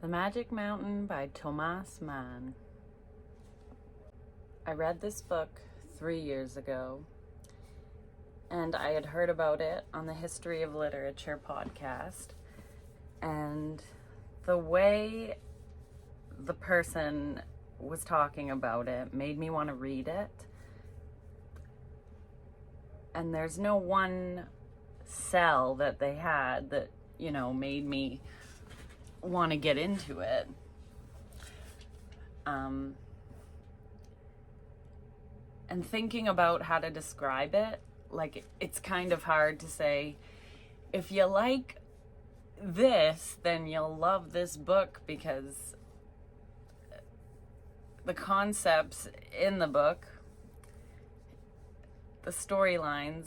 The Magic Mountain by Thomas Mann. I read this book 3 years ago, and I had heard about it on the History of Literature podcast, and the way the person was talking about it made me want to read it. And there's no one cell that they had that, made me want to get into it. And thinking about how to describe it, it's kind of hard to say, if you like this, then you'll love this book, because the concepts in the book, the storylines,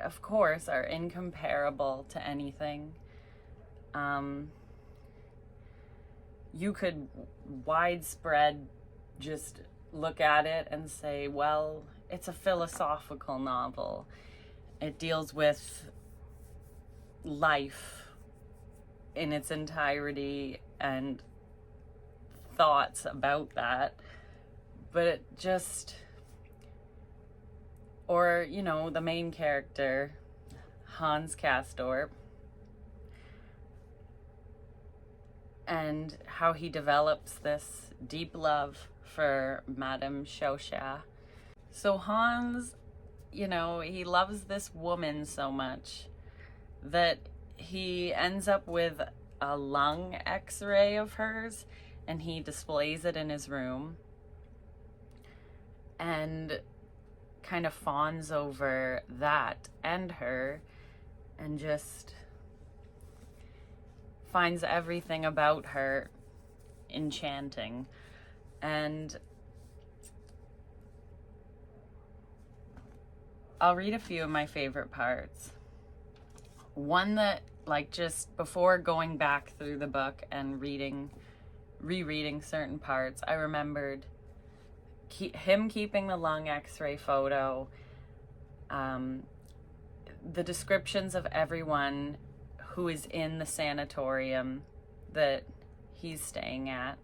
of course, are incomparable to anything. You could widespread just look at it and say, well, it's a philosophical novel. It deals with life in its entirety and thoughts about that. But it just, or, the main character, Hans Castorp, and how he develops this deep love for Madame Chauchat. So Hans, he loves this woman so much that he ends up with a lung x-ray of hers, and he displays it in his room and kind of fawns over that and her, and just finds everything about her enchanting. And I'll read a few of my favorite parts. One that, just before going back through the book and rereading certain parts, I remembered him keeping the lung x-ray photo, the descriptions of everyone who is in the sanatorium that he's staying at.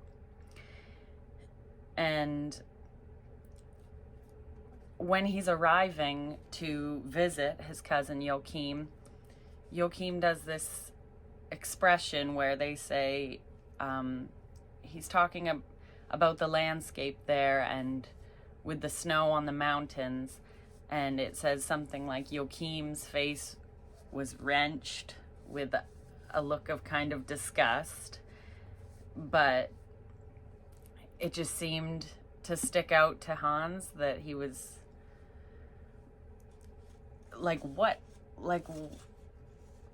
And when he's arriving to visit his cousin Joachim does this expression where they say, he's talking about the landscape there and with the snow on the mountains, and it says something like Joachim's face was wrenched with a look of kind of disgust, but it just seemed to stick out to Hans that he was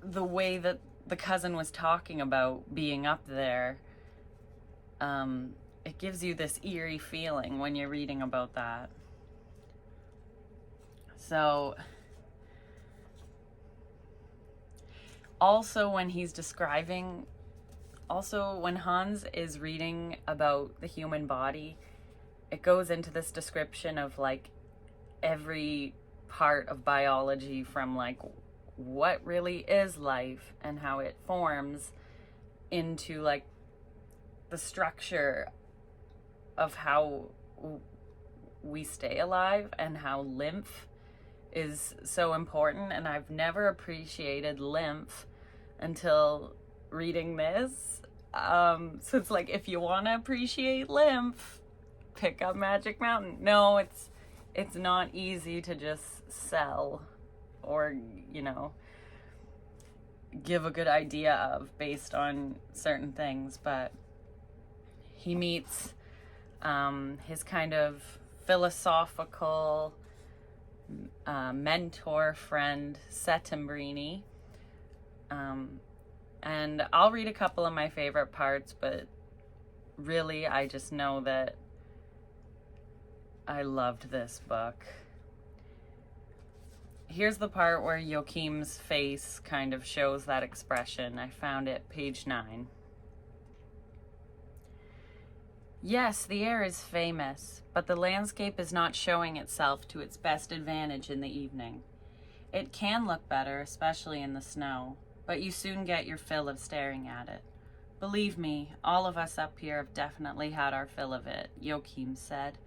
the way that the cousin was talking about being up there. It gives you this eerie feeling when you're reading about that. So also when Hans is reading about the human body, it goes into this description of every part of biology, from what really is life and how it forms into the structure of how we stay alive, and how lymph is so important. And I've never appreciated lymph until reading this. So it's if you want to appreciate lymph, pick up Magic Mountain. No, it's not easy to just sell or, give a good idea of based on certain things. But he meets his kind of philosophical mentor friend, Settembrini. And I'll read a couple of my favorite parts, but really I just know that I loved this book. Here's the part where Joachim's face kind of shows that expression. I found it page 9. Yes, the air is famous, but the landscape is not showing itself to its best advantage in the evening. It can look better, especially in the snow, but you soon get your fill of staring at it. Believe me, all of us up here have definitely had our fill of it, Joachim said,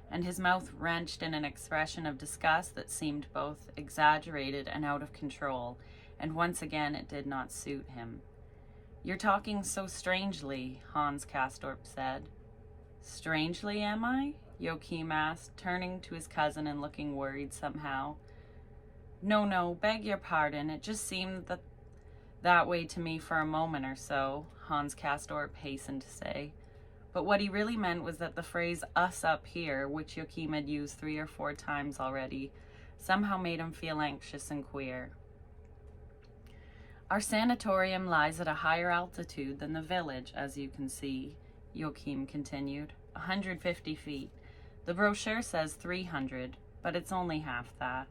and his mouth wrenched in an expression of disgust that seemed both exaggerated and out of control, and once again it did not suit him. You're talking so strangely, Hans Castorp said. Strangely, am I? Joachim asked, turning to his cousin and looking worried somehow. No, beg your pardon. It just seemed that way to me for a moment or so, Hans Castorp hastened to say. But what he really meant was that the phrase us up here, which Joachim had used 3 or 4 times already, somehow made him feel anxious and queer. Our sanatorium lies at a higher altitude than the village, as you can see, Joachim continued, 150 feet. The brochure says 300, but it's only half that.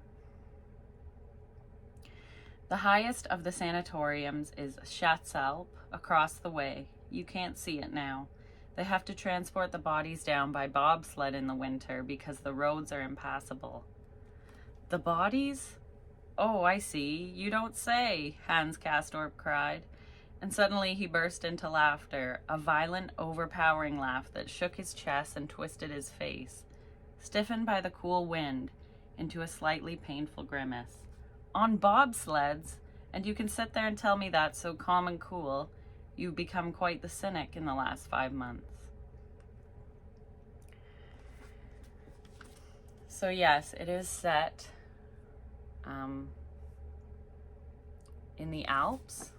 The highest of the sanatoriums is Schatzalp, across the way. You can't see it now. They have to transport the bodies down by bobsled in the winter because the roads are impassable. The bodies? Oh, I see. You don't say, Hans Castorp cried. And suddenly he burst into laughter, a violent, overpowering laugh that shook his chest and twisted his face, stiffened by the cool wind, into a slightly painful grimace. On bobsleds? And you can sit there and tell me that so calm and cool. You've become quite the cynic in the last 5 months. So yes, it is set in the Alps.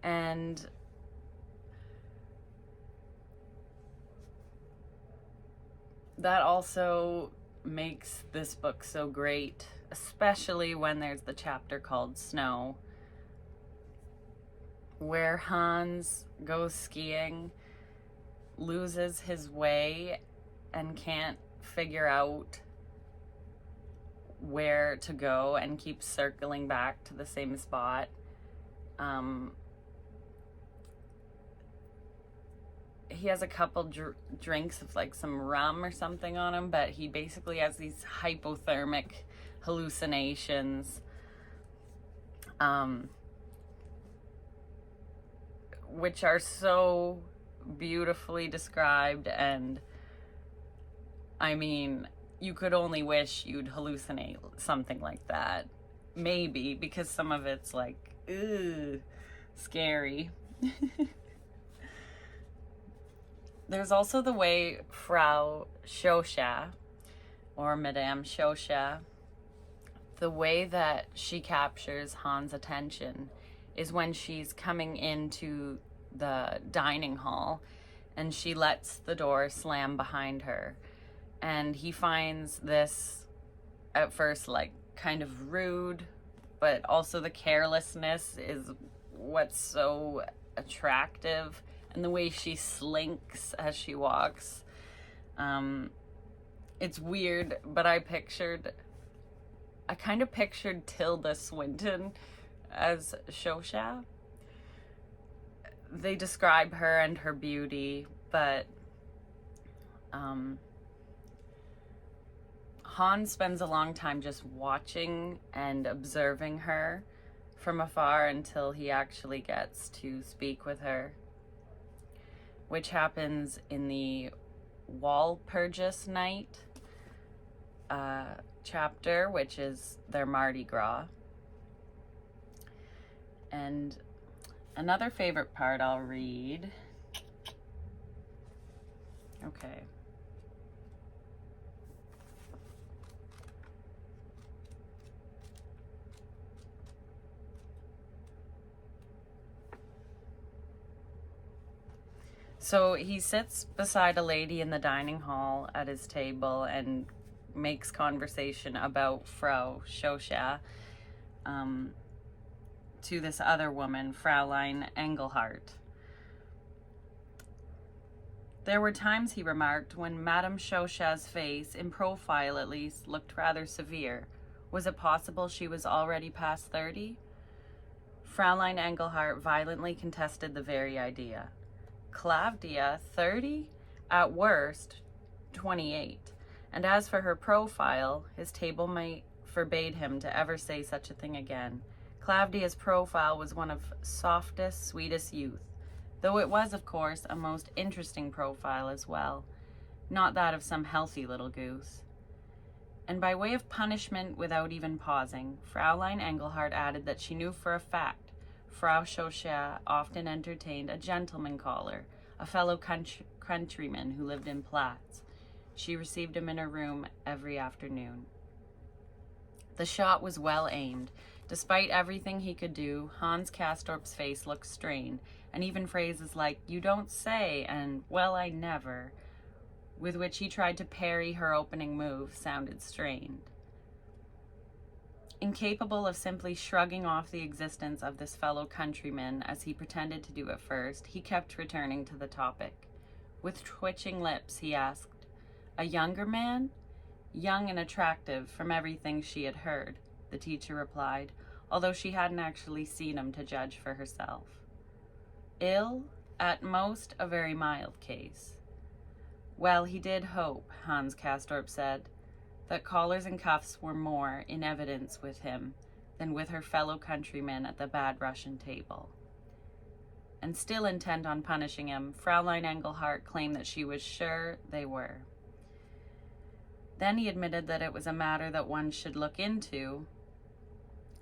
And that also makes this book so great, especially when there's the chapter called Snow, where Hans goes skiing, loses his way, and can't figure out where to go and keeps circling back to the same spot. He has a couple drinks of like some rum or something on him, but he basically has these hypothermic hallucinations, which are so beautifully described. And I mean, you could only wish you'd hallucinate something like that, maybe, because some of it's like, ugh, scary. There's also the way Frau Schoscha, or Madame Schoscha, the way that she captures Hans' attention is when she's coming into the dining hall and she lets the door slam behind her. And he finds this, at first, like, kind of rude, but also the carelessness is what's so attractive. And the way she slinks as she walks. It's weird, but I kind of pictured Tilda Swinton as Shosha. They describe her and her beauty, but Hans spends a long time just watching and observing her from afar until he actually gets to speak with her, which happens in the Walpurgis night chapter, which is their Mardi Gras. And another favorite part I'll read. Okay. So he sits beside a lady in the dining hall at his table and makes conversation about Frau Schoscha to this other woman, Fraulein Engelhardt. There were times, he remarked, when Madame Schoscha's face, in profile at least, looked rather severe. Was it possible she was already past 30? Fraulein Engelhardt violently contested the very idea. Claudia, 30? At worst, 28. And as for her profile, his table mate forbade him to ever say such a thing again. Clavdia's profile was one of softest, sweetest youth, though it was, of course, a most interesting profile as well, not that of some healthy little goose. And by way of punishment without even pausing, Fraulein Engelhardt added that she knew for a fact Frau Chauchat often entertained a gentleman caller, a fellow countryman who lived in Platz. She received him in her room every afternoon. The shot was well aimed. Despite everything he could do, Hans Castorp's face looked strained, and even phrases like, "You don't say," and "Well, I never," with which he tried to parry her opening move, sounded strained. Incapable of simply shrugging off the existence of this fellow countryman, as he pretended to do at first, he kept returning to the topic. With twitching lips, he asked, "A younger man?" "Young and attractive, from everything she had heard," the teacher replied, although she hadn't actually seen him to judge for herself. "Ill? At most, a very mild case." Well, he did hope, Hans Castorp said, that collars and cuffs were more in evidence with him than with her fellow countrymen at the bad Russian table. And still intent on punishing him, Fraulein Engelhardt claimed that she was sure they were. Then he admitted that it was a matter that one should look into,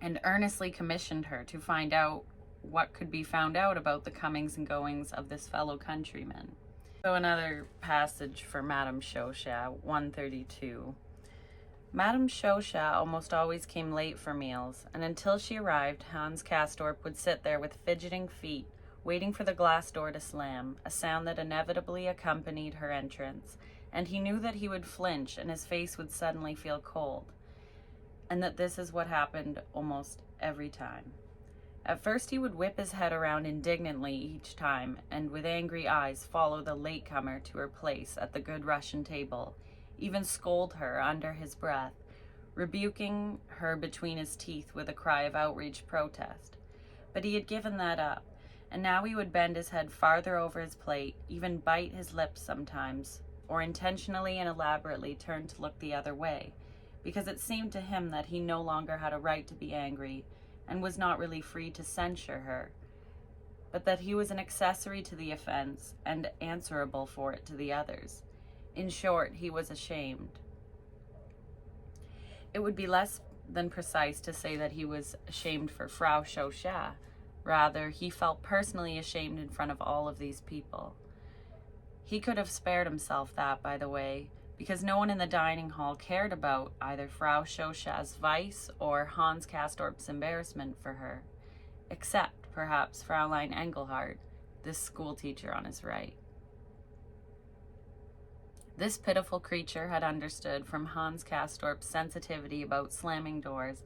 and earnestly commissioned her to find out what could be found out about the comings and goings of this fellow countryman. So another passage for Madame Chauchat, 132. Madame Chauchat almost always came late for meals, and until she arrived, Hans Castorp would sit there with fidgeting feet, waiting for the glass door to slam, a sound that inevitably accompanied her entrance, and he knew that he would flinch and his face would suddenly feel cold, and that this is what happened almost every time. At first he would whip his head around indignantly each time, and with angry eyes follow the latecomer to her place at the good Russian table, even scold her under his breath, rebuking her between his teeth with a cry of outraged protest. But he had given that up, and now he would bend his head farther over his plate, even bite his lips sometimes, or intentionally and elaborately turn to look the other way, because it seemed to him that he no longer had a right to be angry, and was not really free to censure her, but that he was an accessory to the offense and answerable for it to the others. In short, he was ashamed. It would be less than precise to say that he was ashamed for Frau Chauchat. Rather, he felt personally ashamed in front of all of these people. He could have spared himself that, by the way, because no one in the dining hall cared about either Frau Chauchat's vice or Hans Castorp's embarrassment for her, except, perhaps, Fraulein Engelhardt, this schoolteacher on his right. This pitiful creature had understood from Hans Castorp's sensitivity about slamming doors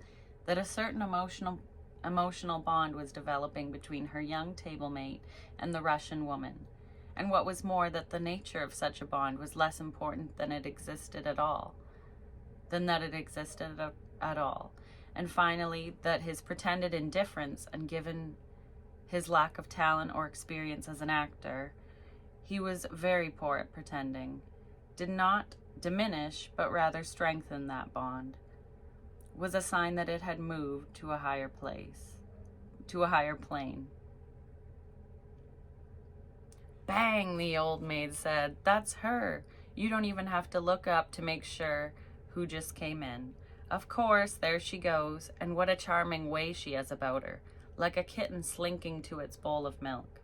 that a certain emotional bond was developing between her young table-mate and the Russian woman, and what was more, that the nature of such a bond was less important than that it existed at all, and finally, that his pretended indifference, and given his lack of talent or experience as an actor, he was very poor at pretending, did not diminish, but rather strengthen that bond, was a sign that it had moved to a higher plane. "Bang," the old maid said. "That's her. You don't even have to look up to make sure who just came in. Of course, there she goes, and what a charming way she has about her, like a kitten slinking to its bowl of milk.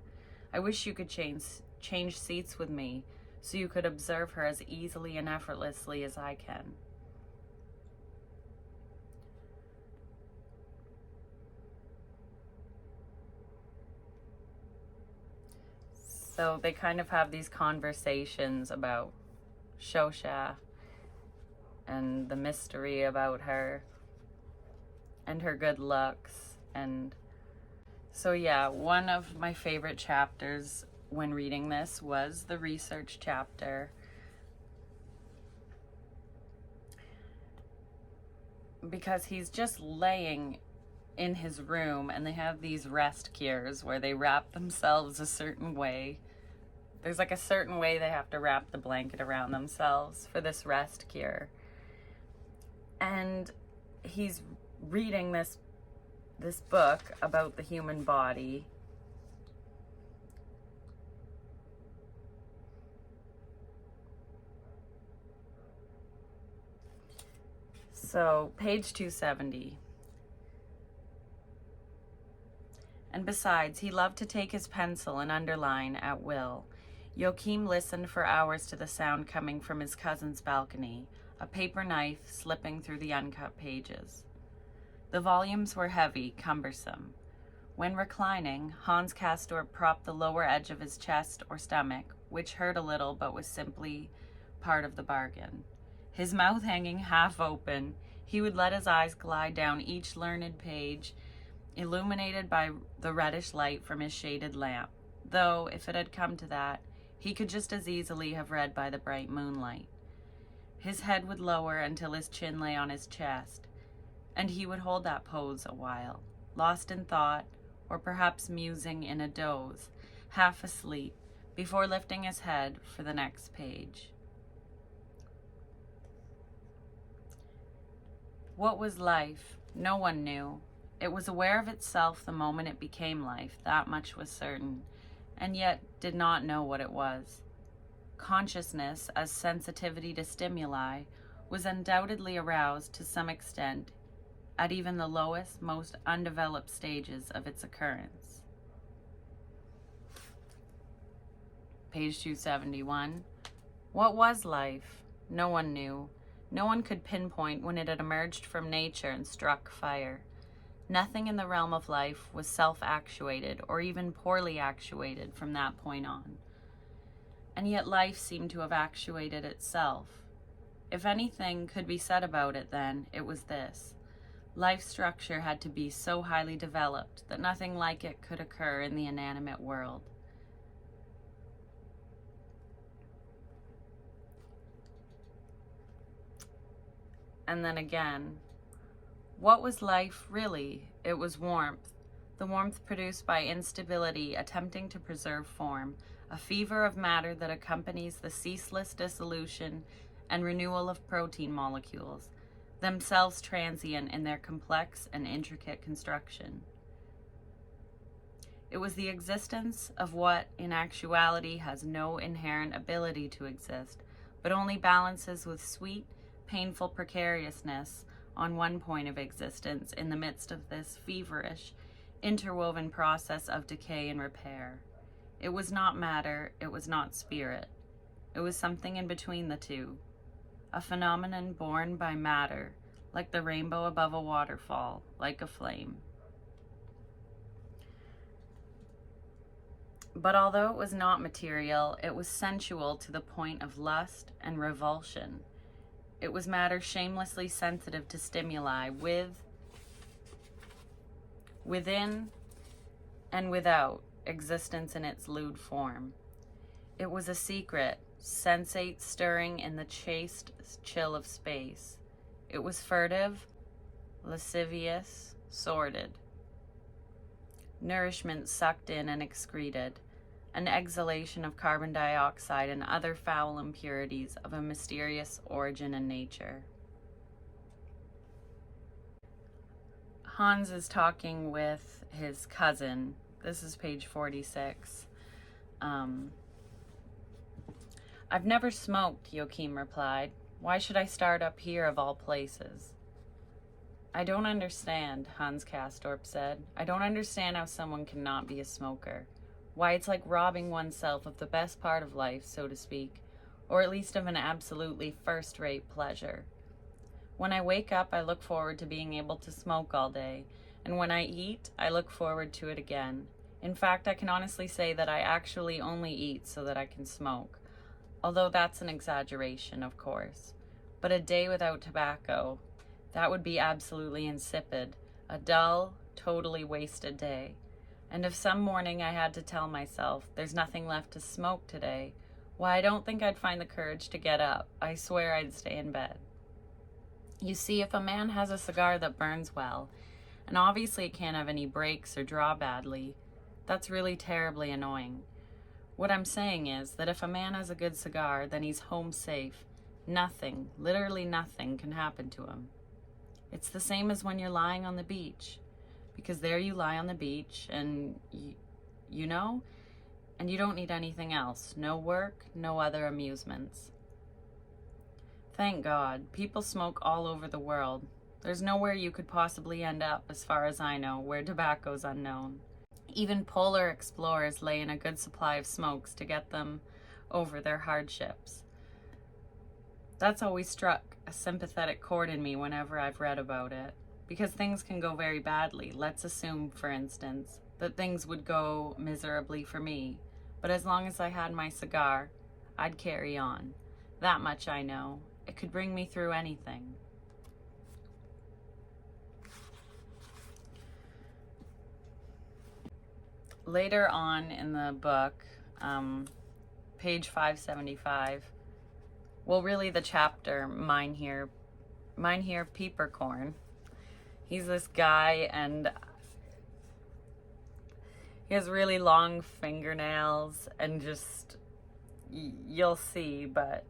I wish you could change seats with me, so you could observe her as easily and effortlessly as I can." So they kind of have these conversations about Chauchat and the mystery about her and her good looks. And so yeah, one of my favorite chapters when reading this was the research chapter, because he's just laying in his room and they have these rest cures where they wrap themselves a certain way. There's like a certain way they have to wrap the blanket around themselves for this rest cure. And he's reading this this book about the human body. So, page 270. And besides, he loved to take his pencil and underline at will. Joachim listened for hours to the sound coming from his cousin's balcony, a paper knife slipping through the uncut pages. The volumes were heavy, cumbersome. When reclining, Hans Castorp propped the lower edge of his chest or stomach, which hurt a little but was simply part of the bargain. His mouth hanging half open, he would let his eyes glide down each learned page, illuminated by the reddish light from his shaded lamp, though, if it had come to that, he could just as easily have read by the bright moonlight. His head would lower until his chin lay on his chest, and he would hold that pose a while, lost in thought, or perhaps musing in a doze, half asleep, before lifting his head for the next page. What was life? No one knew. It was aware of itself the moment it became life, that much was certain, and yet did not know what it was. Consciousness, as sensitivity to stimuli, was undoubtedly aroused to some extent at even the lowest, most undeveloped stages of its occurrence. Page 271. What was life? No one knew. No one could pinpoint when it had emerged from nature and struck fire. Nothing in the realm of life was self-actuated or even poorly actuated from that point on. And yet life seemed to have actuated itself. If anything could be said about it then, it was this. Life structure had to be so highly developed that nothing like it could occur in the inanimate world. And then again, what was life really? It was warmth, the warmth produced by instability attempting to preserve form, a fever of matter that accompanies the ceaseless dissolution and renewal of protein molecules, themselves transient in their complex and intricate construction. It was the existence of what in actuality has no inherent ability to exist, but only balances with sweet, painful precariousness on one point of existence in the midst of this feverish, interwoven process of decay and repair. It was not matter, it was not spirit. It was something in between the two, a phenomenon born by matter, like the rainbow above a waterfall, like a flame. But although it was not material, it was sensual to the point of lust and revulsion. It was matter shamelessly sensitive to stimuli, within and without existence in its lewd form. It was a secret, sensate stirring in the chaste chill of space. It was furtive, lascivious, sordid. Nourishment sucked in and excreted, an exhalation of carbon dioxide and other foul impurities of a mysterious origin and nature. Hans is talking with his cousin. This is page 46. I've never smoked, Joachim replied. Why should I start up here of all places? I don't understand, Hans Castorp said. I don't understand how someone cannot be a smoker. Why, it's like robbing oneself of the best part of life, so to speak, or at least of an absolutely first-rate pleasure. When I wake up, I look forward to being able to smoke all day, and when I eat, I look forward to it again. In fact, I can honestly say that I actually only eat so that I can smoke, although that's an exaggeration, of course. But a day without tobacco, that would be absolutely insipid, a dull, totally wasted day. And if some morning I had to tell myself, there's nothing left to smoke today, why, I don't think I'd find the courage to get up. I swear I'd stay in bed. You see, if a man has a cigar that burns well, and obviously it can't have any breaks or draw badly, that's really terribly annoying. What I'm saying is that if a man has a good cigar, then he's home safe. Nothing, literally nothing, can happen to him. It's the same as when you're lying on the beach. because there you lie on the beach and you know, and you don't need anything else. No work, no other amusements. Thank God, people smoke all over the world. There's nowhere you could possibly end up, as far as I know, where tobacco's unknown. Even polar explorers lay in a good supply of smokes to get them over their hardships. That's always struck a sympathetic chord in me whenever I've read about it, because things can go very badly. Let's assume, for instance, that things would go miserably for me, but as long as I had my cigar, I'd carry on. That much I know. It could bring me through anything. Later on in the book, page 575, well, really the chapter, Mine Here Peepercorn. He's this guy, and he has really long fingernails, and just, you'll see, but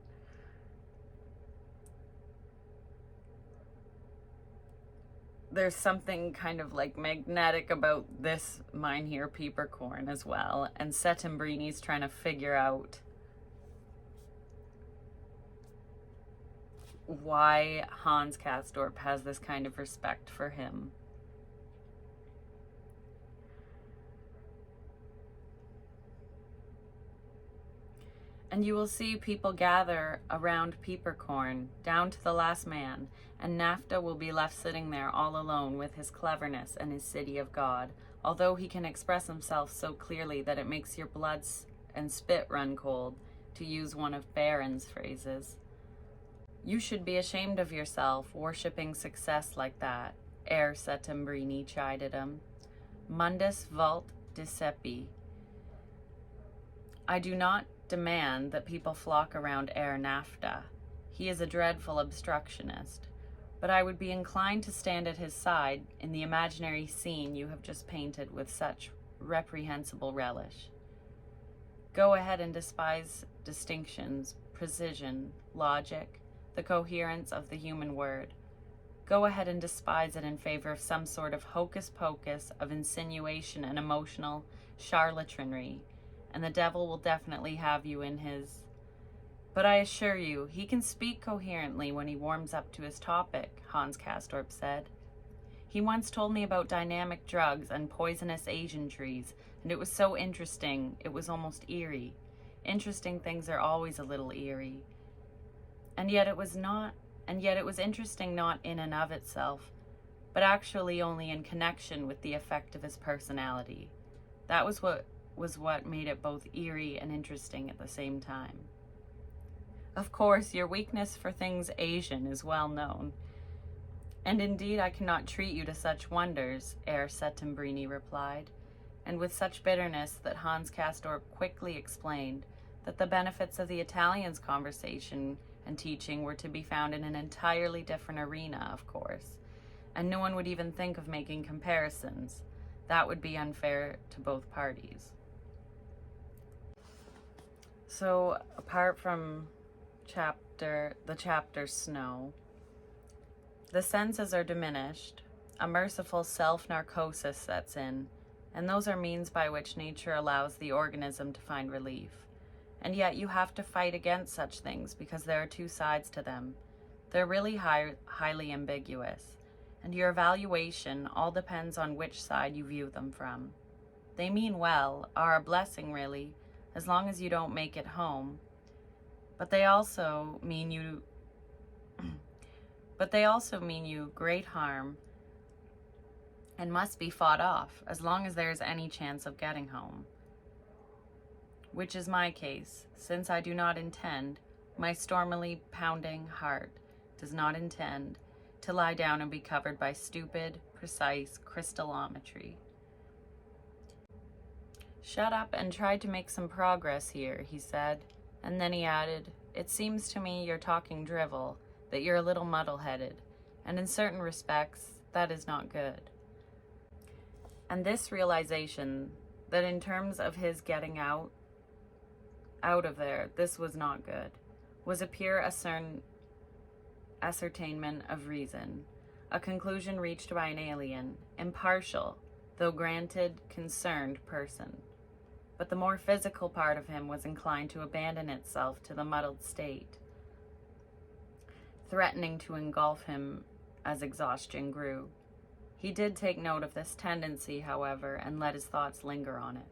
there's something kind of like magnetic about this Mine Here Peepercorn as well, and Settembrini's trying to figure out why Hans Castorp has this kind of respect for him. And you will see people gather around Peepercorn, down to the last man, and Nafta will be left sitting there all alone with his cleverness and his city of God, although he can express himself so clearly that it makes your blood and spit run cold, to use one of Baron's phrases. You should be ashamed of yourself, worshipping success like that, ere Settembrini chided him. Mundus vult decepi. I do not demand that people flock around Herr Nafta. He is a dreadful obstructionist. But I would be inclined to stand at his side in the imaginary scene you have just painted with such reprehensible relish. Go ahead and despise distinctions, precision, logic, the coherence of the human word. Go ahead and despise it in favor of some sort of hocus-pocus of insinuation and emotional charlatanry, and the devil will definitely have you in his. But I assure you, he can speak coherently when he warms up to his topic, Hans Castorp said. He once told me about dynamic drugs and poisonous Asian trees, and it was so interesting, it was almost eerie. Interesting things are always a little eerie. And yet it was interesting not in and of itself, but actually only in connection with the effect of his personality. That was what made it both eerie and interesting at the same time. Of course, your weakness for things Asian is well known, and indeed I cannot treat you to such wonders, Herr Settembrini replied, and with such bitterness that Hans Castorp quickly explained that the benefits of the Italian's conversation and teaching were to be found in an entirely different arena, of course, and no one would even think of making comparisons. That would be unfair to both parties. So, apart from the chapter Snow, the senses are diminished, a merciful self-narcosis sets in, and those are means by which nature allows the organism to find relief. And yet you have to fight against such things because there are two sides to them. They're really highly ambiguous, and your evaluation all depends on which side you view them from. They mean well, are a blessing really, as long as you don't make it home, but they also mean you great harm and must be fought off as long as there is any chance of getting home. Which is my case, since I do not intend, my stormily pounding heart does not intend, to lie down and be covered by stupid, precise crystallometry. Shut up and try to make some progress here, he said, and then he added, it seems to me you're talking drivel, that you're a little muddle-headed, and in certain respects, that is not good. And this realization, that in terms of his getting out of there, this was not good, was a pure ascertainment of reason, a conclusion reached by an alien, impartial, though granted concerned person. But the more physical part of him was inclined to abandon itself to the muddled state, threatening to engulf him as exhaustion grew. He did take note of this tendency, however, and let his thoughts linger on it.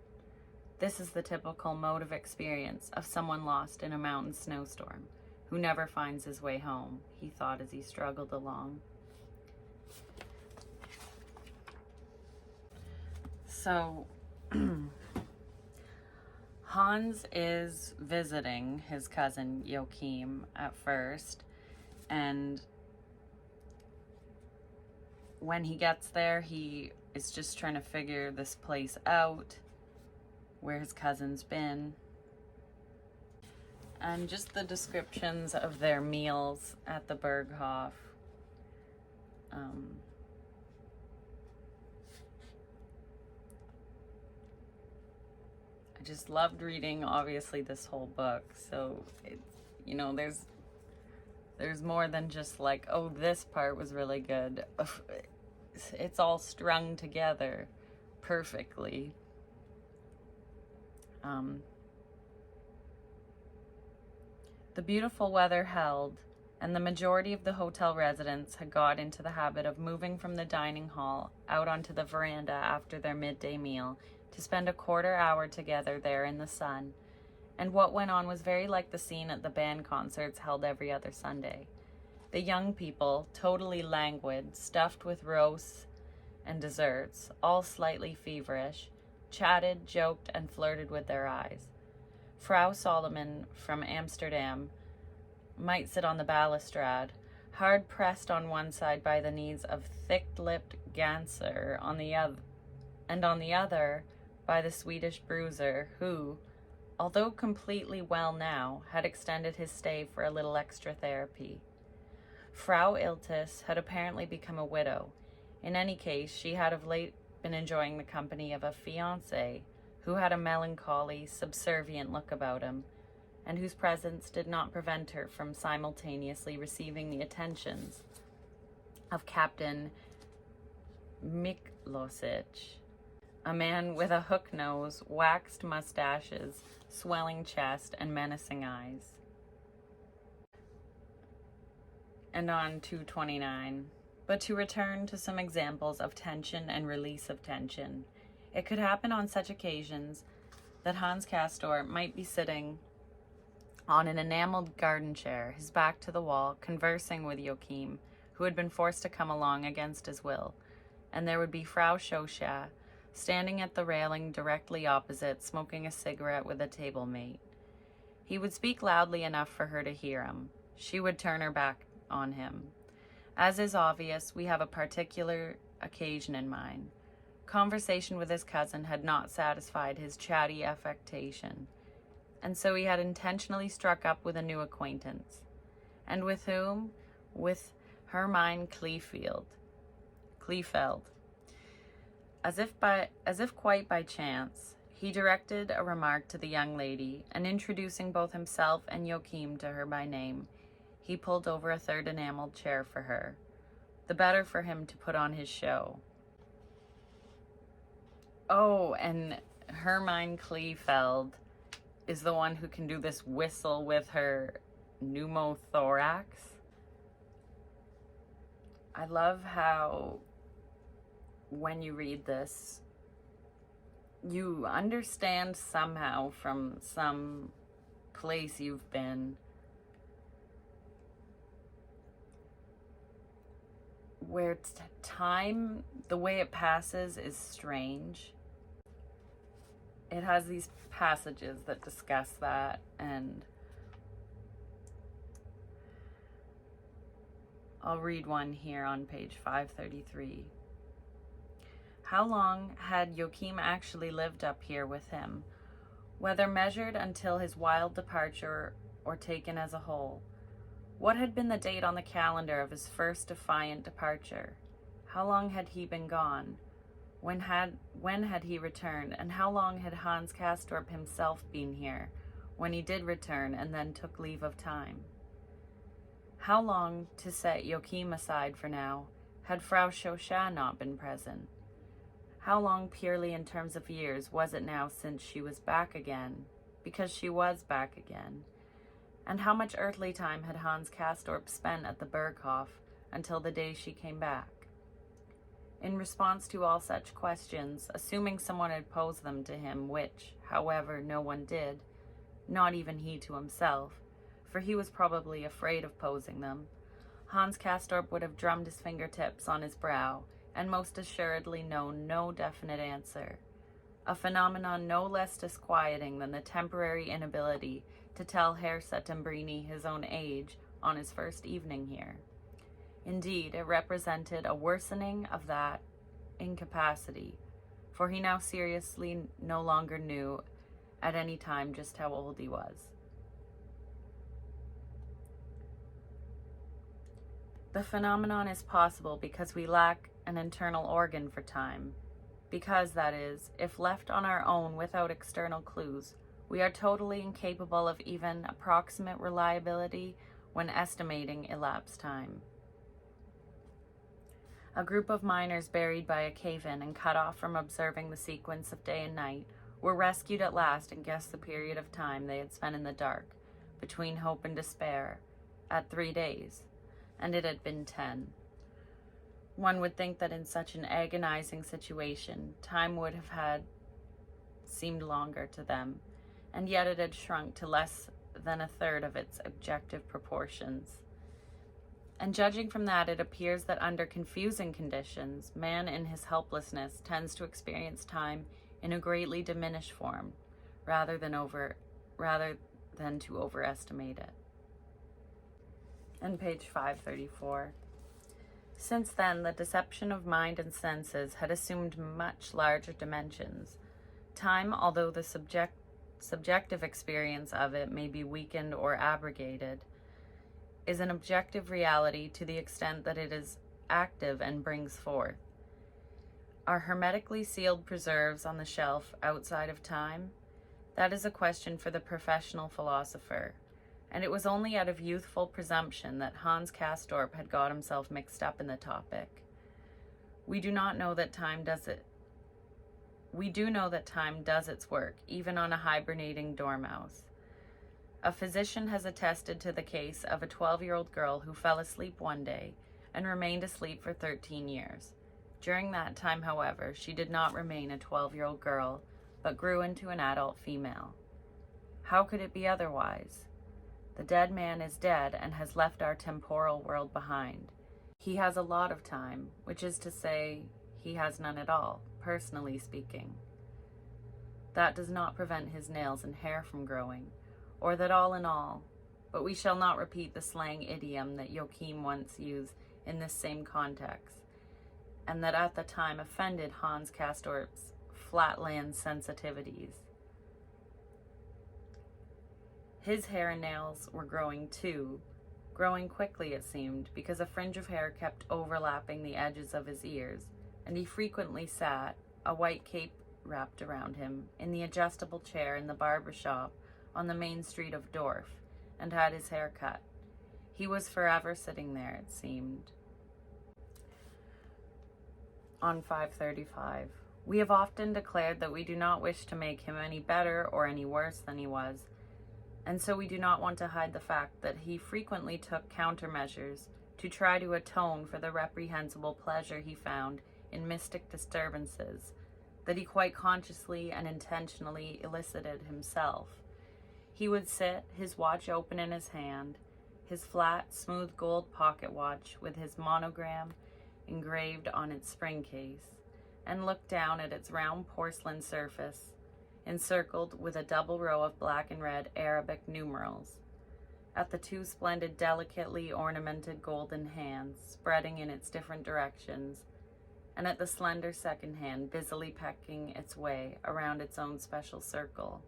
This is the typical mode of experience of someone lost in a mountain snowstorm, who never finds his way home, he thought as he struggled along. So, Hans is visiting his cousin Joachim at first, and when he gets there, he is just trying to figure this place out, where his cousin's been. And just the descriptions of their meals at the Berghof. I just loved reading, obviously, this whole book. So, it's, there's more than just like, oh, this part was really good. It's all strung together perfectly. The beautiful weather held, and the majority of the hotel residents had got into the habit of moving from the dining hall out onto the veranda after their midday meal to spend a quarter hour together there in the sun. And what went on was very like the scene at the band concerts held every other Sunday. The young people, totally languid, stuffed with roasts and desserts, all slightly feverish, chatted, joked, and flirted with their eyes. Frau Solomon from Amsterdam might sit on the balustrade, hard pressed on one side by the knees of thick-lipped Ganser on the other by the Swedish bruiser who, although completely well now, had extended his stay for a little extra therapy. Frau Iltis had apparently become a widow. In any case, she had of late been enjoying the company of a fiancé who had a melancholy, subservient look about him, and whose presence did not prevent her from simultaneously receiving the attentions of Captain Miklosic, a man with a hook nose, waxed mustaches, swelling chest, and menacing eyes. And on 229. But to return to some examples of tension and release of tension, it could happen on such occasions that Hans Castor might be sitting on an enameled garden chair, his back to the wall, conversing with Joachim, who had been forced to come along against his will, and there would be Frau Schoschia standing at the railing directly opposite, smoking a cigarette with a table mate. He would speak loudly enough for her to hear him. She would turn her back on him. As is obvious, we have a particular occasion in mind. Conversation with his cousin had not satisfied his chatty affectation, and so he had intentionally struck up with a new acquaintance. And with whom? With Hermine Kleefeld. As if quite by chance, he directed a remark to the young lady, and introducing both himself and Joachim to her by name, he pulled over a third enameled chair for her, the better for him to put on his show. Oh, and Hermine Kleefeld is the one who can do this whistle with her pneumothorax. I love how when you read this, you understand somehow from some place you've been where time, the way it passes, is strange. It has these passages that discuss that, and I'll read one here on page 533. How long had Joachim actually lived up here with him, whether measured until his wild departure or taken as a whole? What had been the date on the calendar of his first defiant departure? How long had he been gone? When had he returned? And how long had Hans Castorp himself been here, when he did return and then took leave of time? How long, to set Joachim aside for now, Had Frau Chauchat not been present? How long, purely in terms of years, was it now since she was back again? Because she was back again. And how much earthly time had Hans Castorp spent at the Berghof until the day she came back? In response to all such questions, assuming someone had posed them to him, which, however, no one did, not even he to himself, for he was probably afraid of posing them, Hans Castorp would have drummed his fingertips on his brow and most assuredly known no definite answer, a phenomenon no less disquieting than the temporary inability to tell Herr Settembrini his own age on his first evening here. Indeed, it represented a worsening of that incapacity, for he now seriously no longer knew at any time just how old he was. The phenomenon is possible because we lack an internal organ for time, because, that is, if left on our own without external clues, we are totally incapable of even approximate reliability when estimating elapsed time. A group of miners buried by a cave-in and cut off from observing the sequence of day and night were rescued at last and guessed the period of time they had spent in the dark, between hope and despair, at 3 days, and it had been 10. One would think that in such an agonizing situation, time would have seemed longer to them, and yet it had shrunk to less than a third of its objective proportions. And judging from that, it appears that under confusing conditions, man in his helplessness tends to experience time in a greatly diminished form, rather than to overestimate it. And page 534. Since then, the deception of mind and senses had assumed much larger dimensions. Time, although the subjective experience of it may be weakened or abrogated, is an objective reality to the extent that it is active and brings forth. Are hermetically sealed preserves on the shelf outside of time? That is a question for the professional philosopher, and it was only out of youthful presumption that Hans Castorp had got himself mixed up in the topic. We do know that time does its work, even on a hibernating dormouse. A physician has attested to the case of a 12-year-old girl who fell asleep one day and remained asleep for 13 years. During that time, however, she did not remain a 12-year-old girl, but grew into an adult female. How could it be otherwise? The dead man is dead and has left our temporal world behind. He has a lot of time, which is to say, he has none at all, personally speaking. That does not prevent his nails and hair from growing, or that all in all, but we shall not repeat the slang idiom that Joachim once used in this same context, and that at the time offended Hans Castorp's flatland sensitivities. His hair and nails were growing too, growing quickly it seemed, because a fringe of hair kept overlapping the edges of his ears, and he frequently sat, a white cape wrapped around him, in the adjustable chair in the barber shop on the main street of Dorf, and had his hair cut. He was forever sitting there, it seemed. On 535. We have often declared that we do not wish to make him any better or any worse than he was, and so we do not want to hide the fact that he frequently took countermeasures to try to atone for the reprehensible pleasure he found in mystic disturbances that he quite consciously and intentionally elicited himself. He would sit, his watch open in his hand, his flat, smooth gold pocket watch with his monogram engraved on its spring case, and look down at its round porcelain surface, encircled with a double row of black and red Arabic numerals, at the two splendid, delicately ornamented golden hands spreading in its different directions, and at the slender second hand busily pecking its way around its own special circle.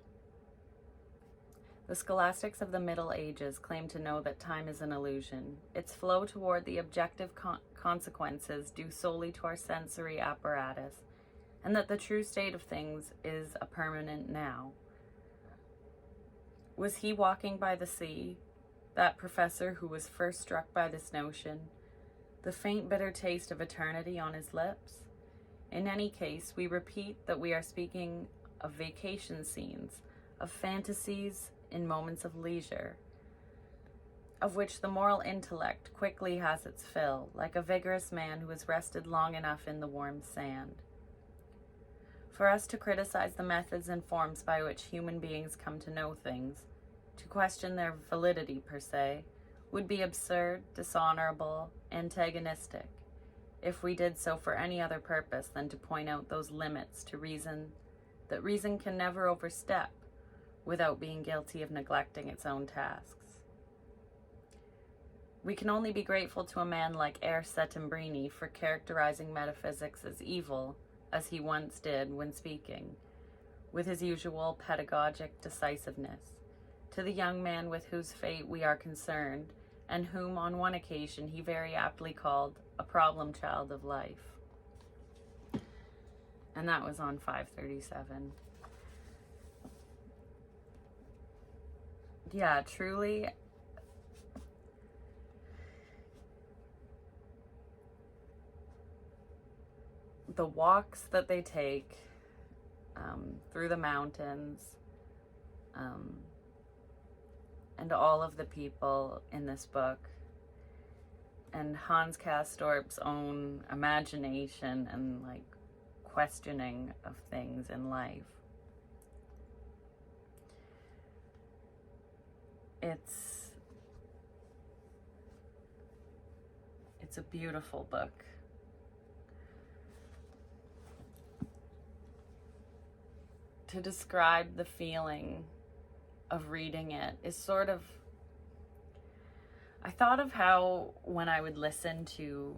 The scholastics of the Middle Ages claim to know that time is an illusion, its flow toward the objective consequences due solely to our sensory apparatus, and that the true state of things is a permanent now. Was he walking by the sea, that professor who was first struck by this notion, the faint bitter taste of eternity on his lips. In any case, we repeat that we are speaking of vacation scenes, of fantasies in moments of leisure, of which the moral intellect quickly has its fill, like a vigorous man who has rested long enough in the warm sand. For us to criticize the methods and forms by which human beings come to know things, to question their validity per se, would be absurd, dishonorable, antagonistic, if we did so for any other purpose than to point out those limits to reason that reason can never overstep without being guilty of neglecting its own tasks. We can only be grateful to a man like Herr Settembrini for characterizing metaphysics as evil, as he once did when speaking, with his usual pedagogic decisiveness, to the young man with whose fate we are concerned, and whom on one occasion he very aptly called a problem child of life. And that was on 537. Yeah, truly, the walks that they take through the mountains, and all of the people in this book, and Hans Castorp's own imagination and like questioning of things in life. It's a beautiful book. To describe the feeling of reading it is sort of, I thought of how when I would listen to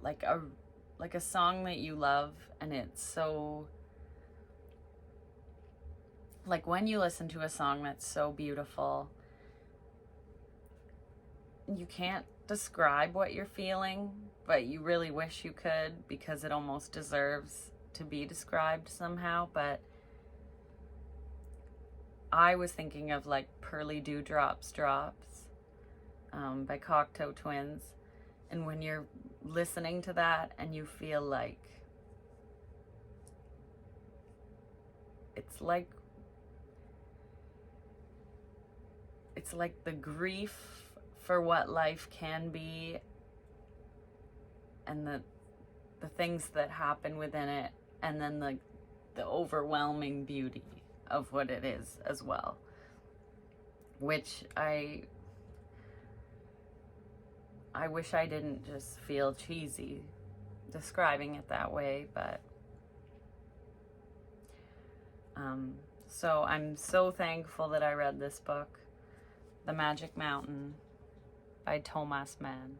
like a song that you love, and it's so, like when you listen to a song that's so beautiful, you can't describe what you're feeling, but you really wish you could, because it almost deserves to be described somehow. But I was thinking of like Pearly Dewdrops Drops by Cocteau Twins. And when you're listening to that and you feel like it's like the grief for what life can be, and the things that happen within it, and then the overwhelming beauty of what it is as well, which I wish I didn't just feel cheesy describing it that way, but so I'm so thankful that I read this book, The Magic Mountain by Thomas Mann.